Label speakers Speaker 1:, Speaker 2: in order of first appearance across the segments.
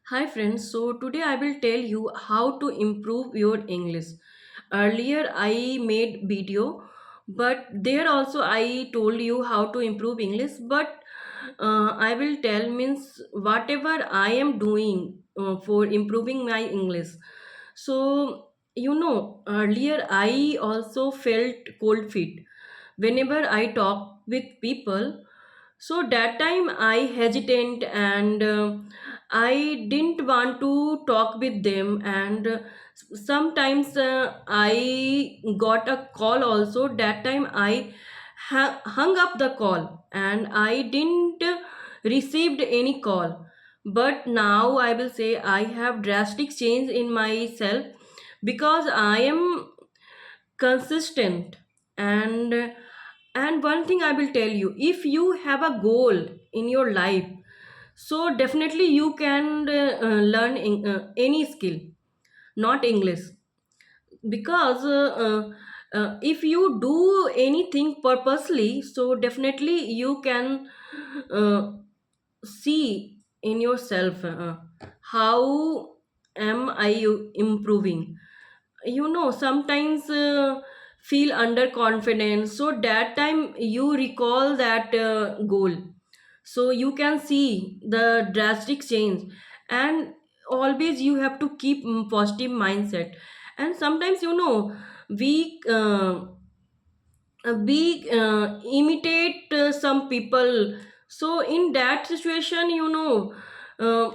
Speaker 1: Hi friends, so today I will tell you how to improve your English. Earlier I made video, but there also I told you how to improve English, but I will tell means whatever I am doing for improving my English. So earlier I also felt cold feet whenever I talk with people, so that time I hesitant and I didn't want to talk with them, and sometimes I got a call also. That time I hung up the call and I didn't received any call. But now I will say I have drastic change in myself because I am consistent. And one thing I will tell you, if you have a goal in your life, so definitely you can learn any skill, not English. Because if you do anything purposely, so definitely you can uh, see in yourself how am I improving. Sometimes feel underconfident, so that time you recall that goal, so you can see the drastic change. And always you have to keep positive mindset. And sometimes we imitate some people, so in that situation uh,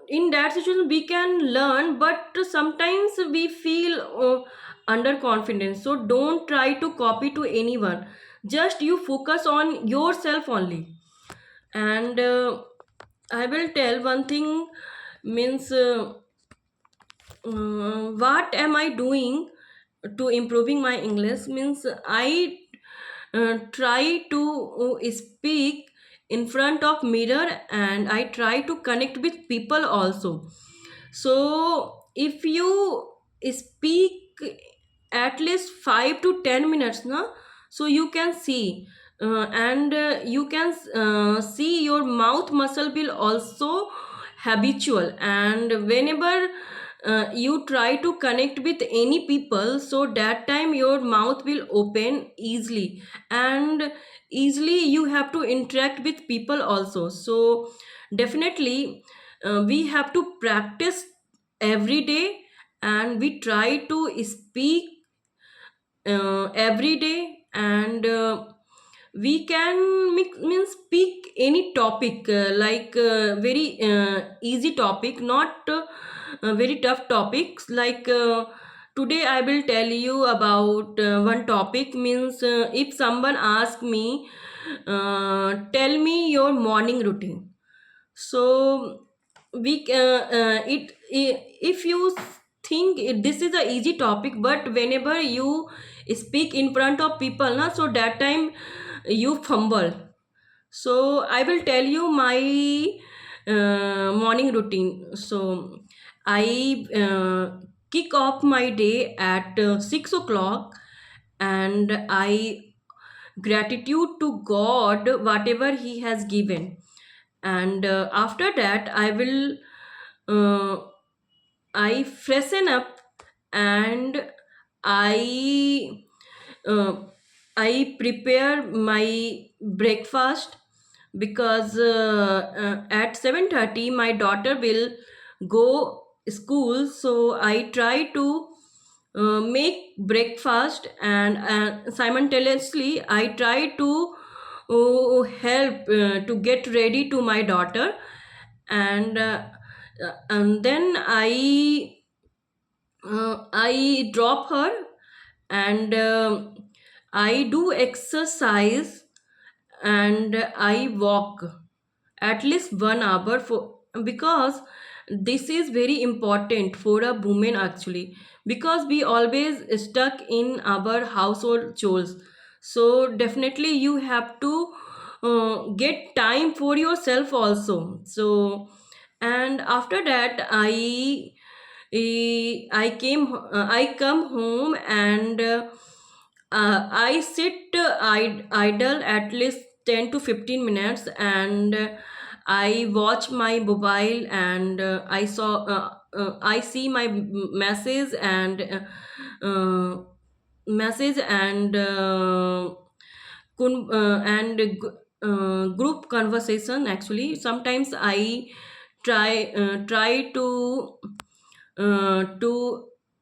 Speaker 1: in that situation we can learn, but sometimes we feel underconfident, so don't try to copy to anyone, just you focus on yourself only. And I will tell one thing, means what am I doing to improving my English, means I try to speak in front of mirror, and I try to connect with people also. So if you speak at least 5 to 10 minutes na, so you can see and you can see your mouth muscle will also habitual. And whenever you try to connect with any people, so that time your mouth will open easily, and easily you have to interact with people also. So definitely we have to practice every day, and we try to speak every day. And we can means speak any topic, like very easy topic, not very tough topics. Like today I will tell you about one topic, means if someone asks me, tell me your morning routine. So if you think this is a easy topic, but whenever you speak in front of people na, so that time you fumble. So I will tell you my morning routine. So I kick off my day at 6 o'clock, and I gratitude to God whatever he has given. And after that uh, I freshen up, and i uh, I prepare my breakfast, because at 7:30 my daughter will go school, so I try to make breakfast, and simultaneously I try to help to get ready to my daughter. And and then I drop her, and I do exercise, and I walk at least 1 hour, for because this is very important for a woman actually, because we always stuck in our household chores. So definitely you have to get time for yourself also. So and after that I come home, and I sit idle at least 10 to 15 minutes, and I watch my mobile and I see my message and message and group conversation. Actually, sometimes I try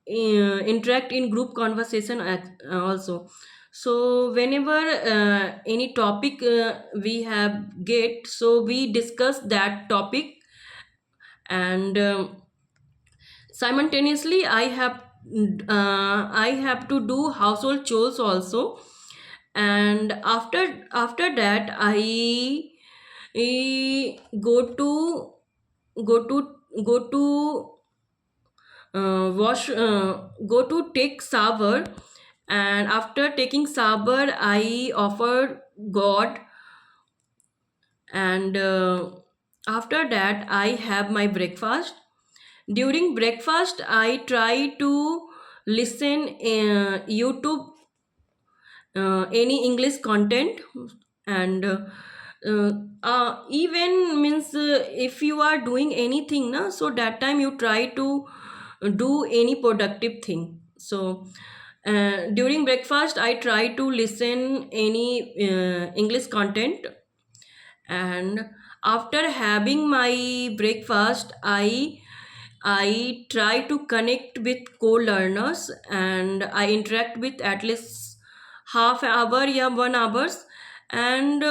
Speaker 1: interact in group conversation also. So whenever any topic we have get, so we discuss that topic. And simultaneously I have to do household chores also. And after that I go to go to wash go to take shower. And after taking shower I offer god. And after that I have my breakfast. During breakfast I try to listen youtube any english content. And even means if you are doing anything na, so that time you try to do any productive thing. So during breakfast I try to listen any english content. And after having my breakfast I try to connect with co-learners and I interact with at least half hour, yeah, 1 hours. And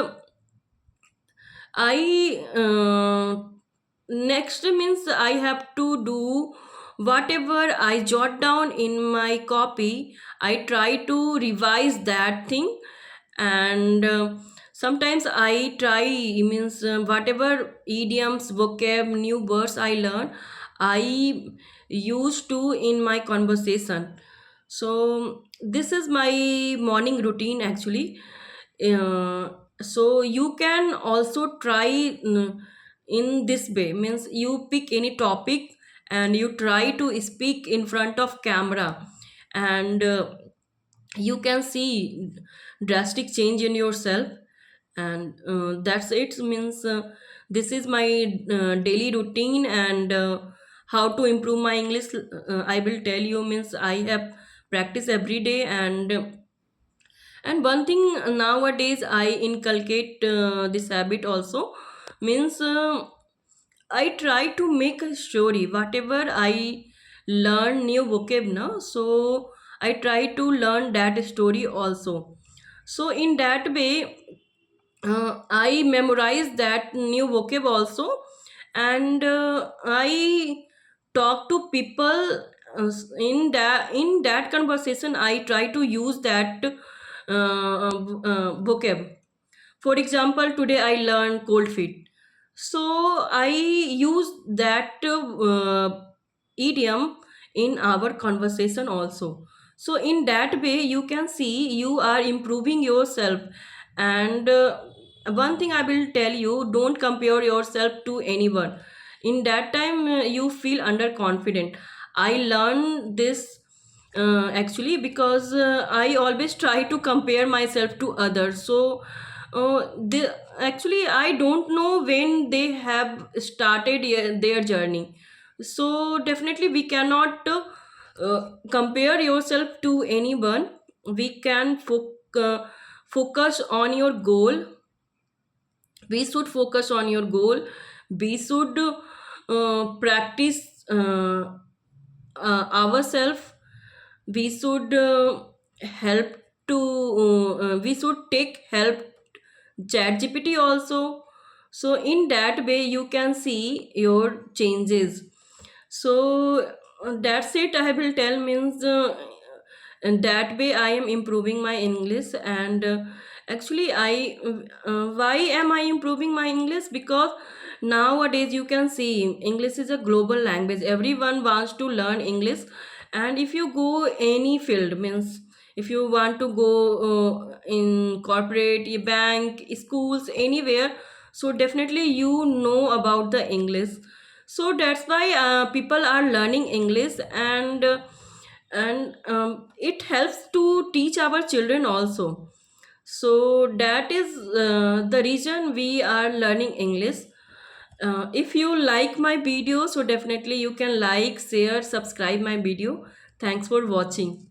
Speaker 1: I next means I have to do whatever I jot down in my copy. I try to revise that thing. And sometimes I try means whatever idioms, vocab, new words I learn, I used to in my conversation. So this is my morning routine actually. uh, so you can also try in this way, means you pick any topic and you try to speak in front of camera. And you can see drastic change in yourself. And that's it, means this is my daily routine. And how to improve my english, I will tell you, means I have practice every day. And one thing nowadays I inculcate this habit also, means I try to make a story whatever I learn new vocab now. So I try to learn that story also. So in that way I memorize that new vocab also. And I talk to people in that conversation I try to use that vocab. For example, today I learned cold feet. So I use that idiom in our conversation also. So in that way you can see you are improving yourself. And one thing I will tell you, don't compare yourself to anyone. In that time you feel underconfident. I learned this actually because I always try to compare myself to others. So actually I don't know when they have started their journey. So definitely we cannot compare yourself to anyone. We can focus on your goal. We should focus on your goal. We should practice ourselves. We should help to we should take help chat gpt also. So in that way you can see your changes. So that's it, I will tell, means and that way I am improving my english. And actually I why am I improving my english? Because nowadays you can see english is a global language, everyone wants to learn english. And if you go any field, means if you want to go in corporate, bank, schools, anywhere, so definitely you know about the english. So that's why people are learning english. And it helps to teach our children also. So that is the reason we are learning english. If you like my video, so definitely you can like, share, subscribe my video. Thanks for watching.